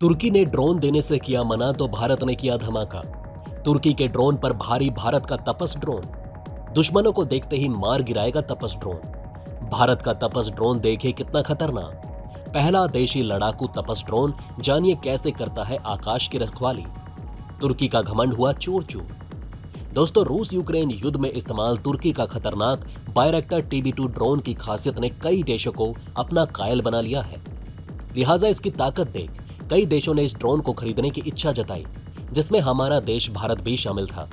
तुर्की ने ड्रोन देने से किया मना तो भारत ने किया धमाका। तुर्की के ड्रोन पर भारी भारत का तपस ड्रोन। दुश्मनों को देखते ही मार गिराएगा तपस ड्रोन। भारत का तपस ड्रोन देखिए कितना खतरनाक। पहला देशी लड़ाकू तपस ड्रोन, जानिए कैसे करता है आकाश की रखवाली। तुर्की का घमंड हुआ चूर चूर। दोस्तों, रूस यूक्रेन युद्ध में इस्तेमाल तुर्की का खतरनाक बायरेक्टर TB2 ड्रोन की खासियत ने कई देशों को अपना कायल बना लिया है। लिहाजा इसकी ताकत देख कई देशों ने इस ड्रोन को खरीदने की इच्छा जताई, जिसमें हमारा देश भारत भी शामिल था।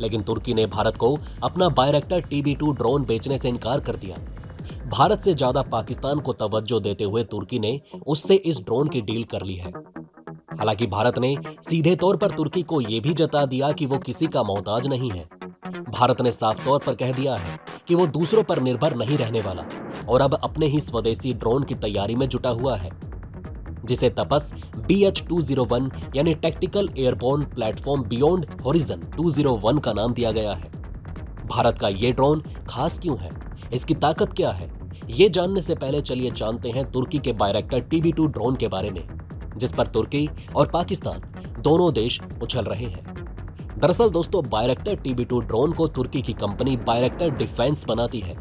लेकिन तुर्की ने भारत को अपना बायरेक्टर TB2 ड्रोन बेचने से इनकार कर दिया। भारत से ज्यादा पाकिस्तान को तवज्जो देते हुए तुर्की ने उससे इस ड्रोन की डील कर ली है। हालांकि भारत ने सीधे तौर पर तुर्की को यह भी जता दिया कि वो किसी का मोहताज नहीं है। भारत ने साफ तौर पर कह दिया है कि वो दूसरों पर निर्भर नहीं रहने वाला और अब अपने ही स्वदेशी ड्रोन की तैयारी में जुटा हुआ है, जिसे तपस BH-201 यानी tactical airborne platform beyond horizon 201 का नाम दिया गया है। भारत का ये ड्रोन खास क्यों है, इसकी ताकत क्या है, ये जानने से पहले चलिए जानते हैं तुर्की के बायरेक्टर TB2 ड्रोन के बारे में, जिस पर तुर्की और पाकिस्तान दोनों देश उछल रहे हैं। दरअसल दोस्तों, बायरेक्टर TB2 ड्रोन को तुर्की की कंपनी बायरेक्टर डिफेंस बनाती है।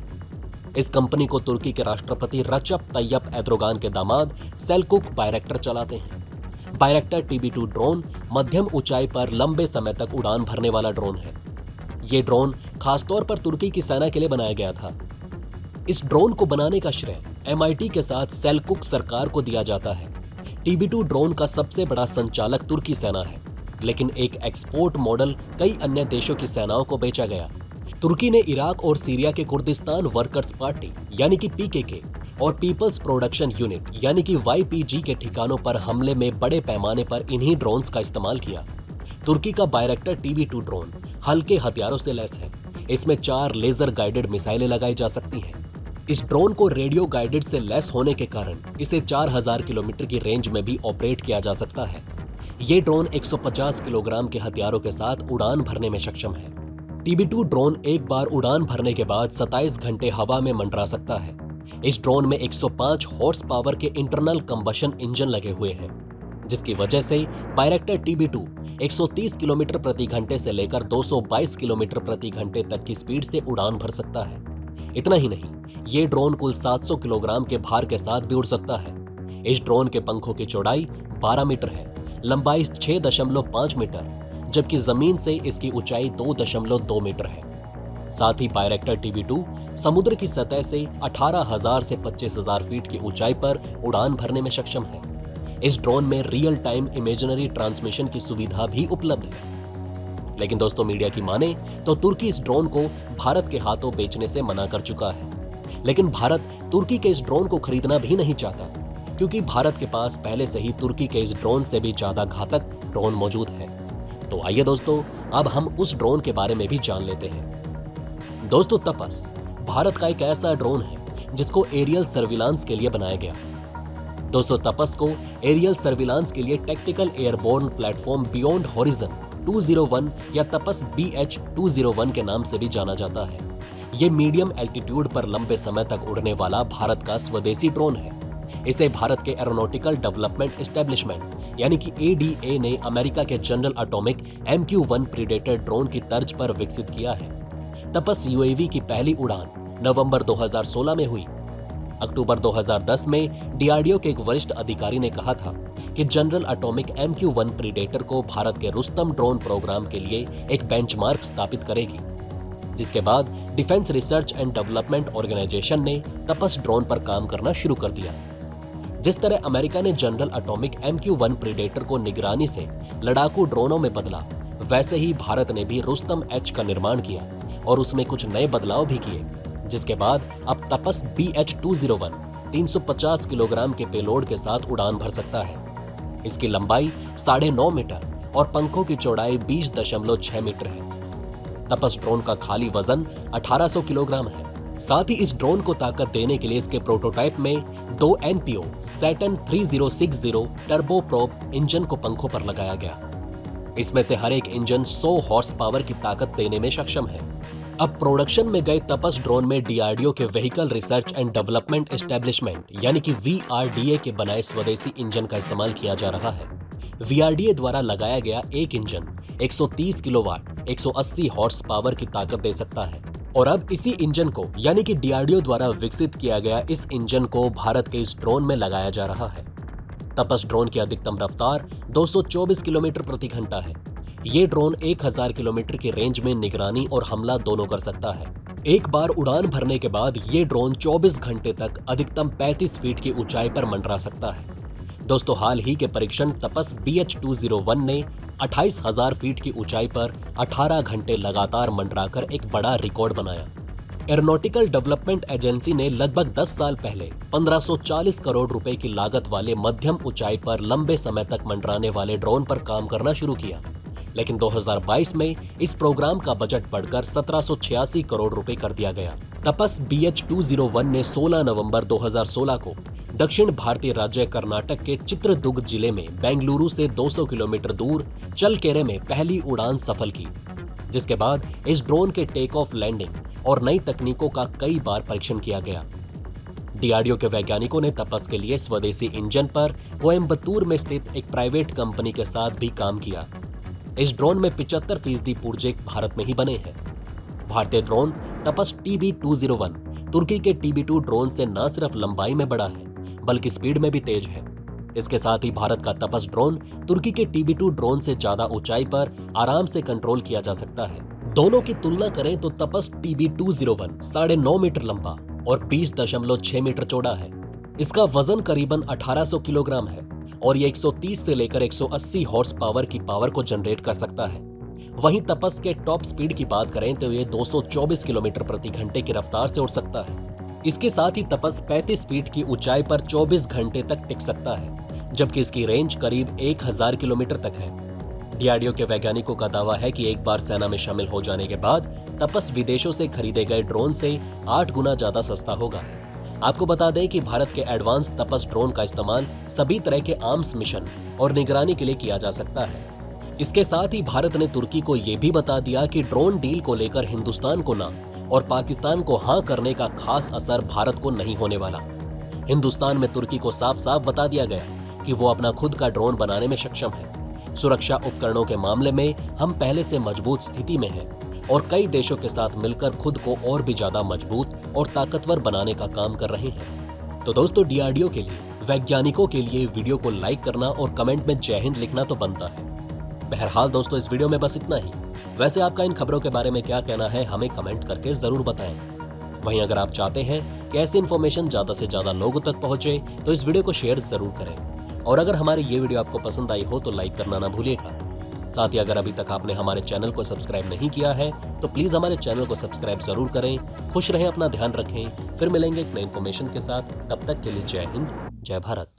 इस कंपनी को तुर्की के राष्ट्रपति रजब तैयप एर्दोगान के दामाद सेल्कुक बायरेक्टर चलाते हैं। बायरेक्टर TB2 ड्रोन मध्यम ऊंचाई पर लंबे समय तक उड़ान भरने वाला ड्रोन है। ये ड्रोन खासतौर पर तुर्की की सेना के लिए बनाया गया था। इस ड्रोन को बनाने का श्रेय MIT के साथ सेल्कुक सरकार को दिया जाता है। TB2 ड्रोन का सबसे बड़ा संचालक तुर्की सेना है, लेकिन एक एक्सपोर्ट मॉडल कई अन्य देशों की सेनाओं को बेचा गया। तुर्की ने इराक और सीरिया के कुर्दिस्तान वर्कर्स पार्टी यानी कि PKK और पीपल्स प्रोडक्शन यूनिट यानी कि YPG के ठिकानों पर हमले में बड़े पैमाने पर इन्हीं ड्रोन्स का इस्तेमाल किया। तुर्की का बायरेक्टर TB2 ड्रोन हल्के हथियारों से लैस है। इसमें 4 लेजर गाइडेड मिसाइलें लगाई जा सकती हैं। इस ड्रोन को रेडियो गाइडेड से लैस होने के कारण इसे 4000 किलोमीटर की रेंज में भी ऑपरेट किया जा सकता है। ये ड्रोन 150 किलोग्राम के हथियारों के साथ उड़ान भरने में सक्षम है। TB2 ड्रोन एक बार उड़ान भरने के बाद 27 घंटे हवा में मंडरा सकता है। इस ड्रोन में 105 हॉर्स पावर के इंटरनल कंबशन इंजन लगे हुए हैं, जिसकी वजह से बायरेक्टर TB2 130 किलोमीटर प्रति घंटे से लेकर 222 किलोमीटर प्रति घंटे तक की स्पीड से उड़ान भर सकता है। इतना ही नहीं, ये ड्रोन कुल 700 किलोग्राम के भार के साथ भी उड़ सकता है। इस ड्रोन के पंखों की चौड़ाई 12 मीटर है, लंबाई 6.5 मीटर, जबकि जमीन से इसकी ऊंचाई 2.2 मीटर है। साथ ही बायरेक्टर TB2 समुद्र की सतह से 18,000 से 25,000 फीट की ऊंचाई पर उड़ान भरने में सक्षम है। इस ड्रोन में रियल टाइम इमेजिनरी ट्रांसमिशन की सुविधा भी उपलब्ध है। लेकिन दोस्तों, मीडिया की माने तो तुर्की इस ड्रोन को भारत के हाथों बेचने से मना कर चुका है। लेकिन भारत तुर्की के इस ड्रोन को खरीदना भी नहीं चाहता, क्योंकि भारत के पास पहले से ही तुर्की के इस ड्रोन से भी ज्यादा घातक ड्रोन मौजूद है। तो आइए दोस्तों, अब हम उस ड्रोन के बारे में भी जान लेते हैं। दोस्तों, तपस भारत का एक ऐसा ड्रोन है जिसको एरियल सर्विलांस के लिए बनाया गया। दोस्तों, तपस को एरियल सर्विलांस के लिए tactical airborne platform beyond horizon 201 या तपस BH-201 के नाम से भी जाना जाता है। ये मीडियम एल्टीट्यूड पर लंबे समय तक उड़ने वाला भारत का स्वदेशी ड्रोन है। इसे भारत के एरोनॉटिकल डेवलपमेंट एस्टेब्लिशमेंट यानी कि ADA ने अमेरिका के general atomic MQ-1 predator drone की तर्ज पर विकसित किया है। तपस UAV की पहली उड़ान नवंबर 2016 में हुई। अक्टूबर 2010 में DRDO के एक वरिष्ठ अधिकारी ने कहा था कि जनरल एटॉमिक MQ-1 प्रीडेटर को भारत के रुस्तम ड्रोन प्रोग्राम के लिए एक बेंचमार्क स्थापित करेगी, जिसके बाद defence research and development organisation ने तपस ड्रोन पर काम करना शुरू कर दिया। जिस तरह अमेरिका ने जनरल एटॉमिक MQ-1 प्रीडेटर को निगरानी से लड़ाकू ड्रोनों में बदला, वैसे ही भारत ने भी रुस्तम H का निर्माण किया और उसमें कुछ नए बदलाव भी किए, जिसके बाद अब तपस BH-201 350 किलोग्राम के पेलोड के साथ उड़ान भर सकता है। इसकी लंबाई 9.5 मीटर और पंखों की चौड़ाई 20.6 मीटर है। तपस ड्रोन का खाली वजन 1800 किलोग्राम है। साथ ही इस ड्रोन को ताकत देने के लिए इसके प्रोटोटाइप में 2 NPO Saturn 3060 turbo prop engine को पंखों पर लगाया गया। इसमें से हर एक इंजन 100 हॉर्स पावर की ताकत देने में सक्षम है। अब प्रोडक्शन में गए तपस ड्रोन में डीआरडीओ के vehicle research and development establishment यानी कि वीआरडीए के बनाए स्वदेशी इंजन का इस्तेमाल किया जा रहा है। वीआरडीए द्वारा लगाया गया एक इंजन 130 किलोवाट 180 हॉर्स पावर की ताकत दे सकता है और अब इसी इंजन को यानी कि डीआरडीओ द्वारा विकसित किया गया इस इंजन को भारत के इस ड्रोन में लगाया जा रहा है। तपस ड्रोन की अधिकतम रफ्तार 224 किलोमीटर प्रति घंटा है। ये ड्रोन 1000 किलोमीटर की रेंज में निगरानी और हमला दोनों कर सकता है। एक बार उड़ान भरने के बाद ये ड्रोन 24 घंटे तक अधिकतम 35 फीट की ऊंचाई पर मंडरा सकता है। दोस्तों, हाल ही के परीक्षण तपस BH-201 ने 28,000 फीट की ऊंचाई पर 18 घंटे लगातार मंडराकर एक बड़ा रिकॉर्ड बनाया। एरोनॉटिकल डेवलपमेंट एजेंसी ने लगभग 10 साल पहले 1540 करोड़ रुपए की लागत वाले मध्यम ऊंचाई पर लंबे समय तक मंडराने वाले ड्रोन पर काम करना शुरू किया, लेकिन 2022 में इस प्रोग्राम का बजट बढ़कर 1786 करोड़ रुपए कर दिया गया। तपस BH-201 ने 16 नवंबर 2016 को दक्षिण भारतीय राज्य कर्नाटक के चित्रदुर्ग जिले में बेंगलुरु से 200 किलोमीटर दूर चलकेरे में पहली उड़ान सफल की, जिसके बाद इस ड्रोन के टेक ऑफ, लैंडिंग और नई तकनीकों का कई बार परीक्षण किया गया। डीआरडीओ के वैज्ञानिकों ने तपस के लिए स्वदेशी इंजन पर कोयम्बतूर में स्थित एक प्राइवेट कंपनी के साथ भी काम किया। इस ड्रोन में 75% पुर्जे भारत में ही बने हैं। भारतीय ड्रोन तपस TB201 तुर्की के TB2 ड्रोन से न सिर्फ लंबाई में बड़ा है बल्कि स्पीड में भी तेज है। इसके साथ ही भारत का तपस ड्रोन तुर्की के TB2 ड्रोन से ज्यादा ऊंचाई पर आराम से कंट्रोल किया जा सकता है। दोनों की तुलना करें तो तपस TB201 9.5 मीटर लंबा और 20.6 मीटर चौड़ा है। इसका वजन करीबन 1800 किलोग्राम है और ये 130 से लेकर 180 हॉर्स पावर की पावर को जनरेट कर सकता है। वहीं तपस के टॉप स्पीड की बात करें तो ये 224 किलोमीटर प्रति घंटे की रफ्तार से उड़ सकता है। इसके साथ ही तपस 35 फीट की ऊंचाई पर 24 घंटे तक टिक सकता है, जबकि इसकी रेंज करीब 1000 किलोमीटर तक है। डीआरडीओ के वैज्ञानिकों का दावा है कि एक बार सेना में शामिल हो जाने के बाद तपस विदेशों से खरीदे गए ड्रोन से 8 गुना ज्यादा सस्ता होगा। आपको बता दें कि भारत के एडवांस तपस ड्रोन का इस्तेमाल सभी तरह के आर्म्स मिशन और निगरानी के लिए किया जा सकता है। इसके साथ ही भारत ने तुर्की को यह भी बता दिया कि ड्रोन डील को लेकर हिंदुस्तान को ना और पाकिस्तान को हाँ करने का खास असर भारत को नहीं होने वाला। हिंदुस्तान में तुर्की को साफ साफ बता दिया गया कि वो अपना खुद का ड्रोन बनाने में सक्षम है। सुरक्षा उपकरणों के मामले में हम पहले से मजबूत स्थिति में हैं और कई देशों के साथ मिलकर खुद को और भी ज्यादा मजबूत और ताकतवर बनाने का काम कर रहे हैं। तो दोस्तों, डीआरडीओ के लिए, वैज्ञानिकों के लिए वीडियो को लाइक करना और कमेंट में जय हिंद लिखना तो बनता है। बहरहाल दोस्तों, इस वीडियो में बस इतना ही। वैसे आपका इन खबरों के बारे में क्या कहना है हमें कमेंट करके जरूर बताएं। वहीं अगर आप चाहते हैं कि ऐसी इन्फॉर्मेशन ज्यादा से ज्यादा लोगों तक पहुंचे तो इस वीडियो को शेयर जरूर करें और अगर हमारी ये वीडियो आपको पसंद आई हो तो लाइक करना ना भूलिएगा। साथ ही अगर अभी तक आपने हमारे चैनल को सब्सक्राइब नहीं किया है तो प्लीज हमारे चैनल को सब्सक्राइब जरूर करें। खुश रहें, अपना ध्यान रखें। फिर मिलेंगे एक नई इन्फॉर्मेशन के साथ। तब तक के लिए जय हिंद, जय भारत।